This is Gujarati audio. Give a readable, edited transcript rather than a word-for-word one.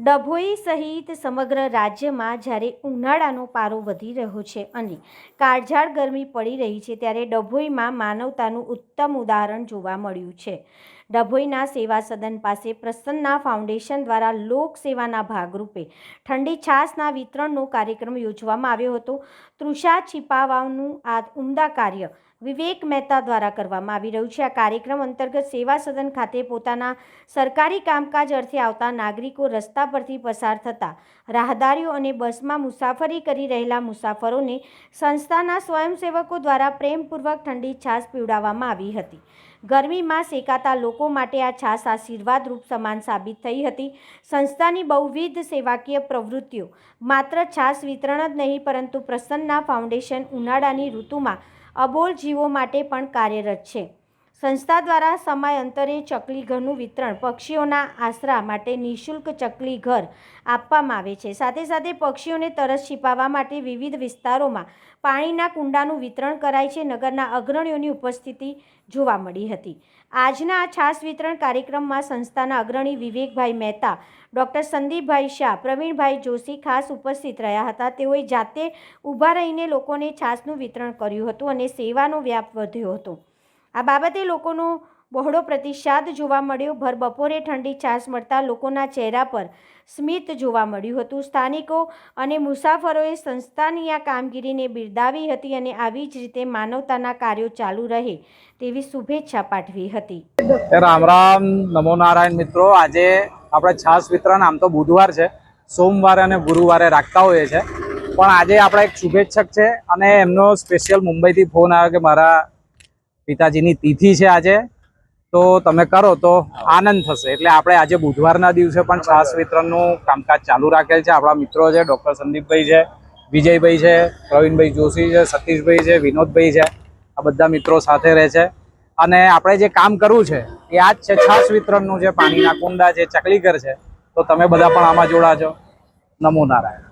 ડભોઈ સહિત સમગ્ર રાજ્યમાં જ્યારે ઉનાળાનો પારો વધી રહ્યો છે અને કાળઝાળ ગરમી પડી રહી છે, ત્યારે ડભોઈમાં માનવતાનું ઉત્તમ ઉદાહરણ જોવા મળ્યું છે। ડભોઈના સેવા સદન પાસે પ્રસન્ના ફાઉન્ડેશન દ્વારા લોક સેવાના ભાગરૂપે ઠંડી છાશના વિતરણનો કાર્યક્રમ યોજવામાં આવ્યો હતો। તૃષા छिपाવવાનું આ ઉમદા કાર્ય વિવેક મહેતા દ્વારા કરવામાં આવી રહ્યું છે। આ કાર્યક્રમ અંતર્ગત સેવા સદન ખાતે પોતાના સરકારી કામકાજ અર્થે આવતા નાગરિકો, રસ્તા પરથી પસાર થતા રાહદારીઓ અને બસમાં મુસાફરી કરી રહેલા મુસાફરોને સંસ્થાના સ્વયંસેવકો દ્વારા પ્રેમપૂર્વક ઠંડી છાશ પીવડાવવામાં આવી હતી। ગરમીમાં શેકાતા લોકો માટે આ છાશ આશીર્વાદરૂપ સમાન સાબિત થઈ હતી। સંસ્થાની બહુવિધ સેવાકીય પ્રવૃત્તિઓ માત્ર છાશ વિતરણ જ નહીં, પરંતુ પ્રસન્ના ફાઉન્ડેશન ઉનાળાની ઋતુમાં અબોલ જીવો માટે પણ કાર્યરત છે। સંસ્થા દ્વારા સમયાંતરે ચકલી ઘરનું વિતરણ, પક્ષીઓના આશરા માટે નિઃશુલ્ક ચકલી ઘર આપવામાં આવે છે। સાથે સાથે પક્ષીઓને તરસ छिपाવવા માટે વિવિધ વિસ્તારોમાં પાણીના કુંડાનું વિતરણ કરાય છે। નગરના અગ્રણીઓની ઉપસ્થિતિ જોવા મળી હતી। આજના આ છાશ વિતરણ કાર્યક્રમમાં સંસ્થાના અગ્રણી વિવેકભાઈ મહેતા, ડૉક્ટર સંદીપભાઈ શાહ, પ્રવીણભાઈ જોશી ખાસ ઉપસ્થિત રહ્યા હતા। તેઓએ જાતે ઊભા રહીને લોકોને છાશનું વિતરણ કર્યું હતું અને સેવાનો વ્યાપ વધ્યો હતો। આ બાબતે લોકોનો બહોળો પ્રતિસાદ જોવા મળ્યો। ભર બપોરે ઠંડી છાશ મળતા લોકોના ચહેરા પર સ્મિત જોવા મળ્યું હતું। સ્થાનિકો અને મુસાફરોએ સંસ્થાની આ કામગીરીને બિરદાવી હતી અને આવી જ રીતે માનવતાના કાર્યો ચાલુ રહે તેવી શુભેચ્છા પાઠવી હતી। રામ રામ, નમો નારાયણ મિત્રો। આજે આપણે છાશ વિતરણ આમ તો બુધવાર છે, સોમવારે અને ગુરુવારે રાખતા હોઈએ છે, પણ આજે આપણે એક શુભેચ્છક છે અને એમનો સ્પેશિયલ મુંબઈથી ફોન આવ્યો કે મારા પિતાજીની તિથિ છે આજે, તો તમે કરો તો આનંદ થશે। એટલે આપણે આજે બુધવારના દિવસે પણ છાશ વિતરણનું કામકાજ ચાલુ રાખેલ છે। આપણા મિત્રો છે, ડૉક્ટર સંદીપભાઈ છે, વિજયભાઈ છે, પ્રવીણભાઈ જોશી છે, સતીશભાઈ છે, વિનોદભાઈ છે, આ બધા મિત્રો સાથે રહે છે અને આપણે જે કામ કરવું છે એ આ જ છે, છાશ વિતરણનું છે, પાણીના કુંડા છે, ચકલી ઘર છે। તો તમે બધા પણ આમાં જોડાજો। નમો નારાયણ।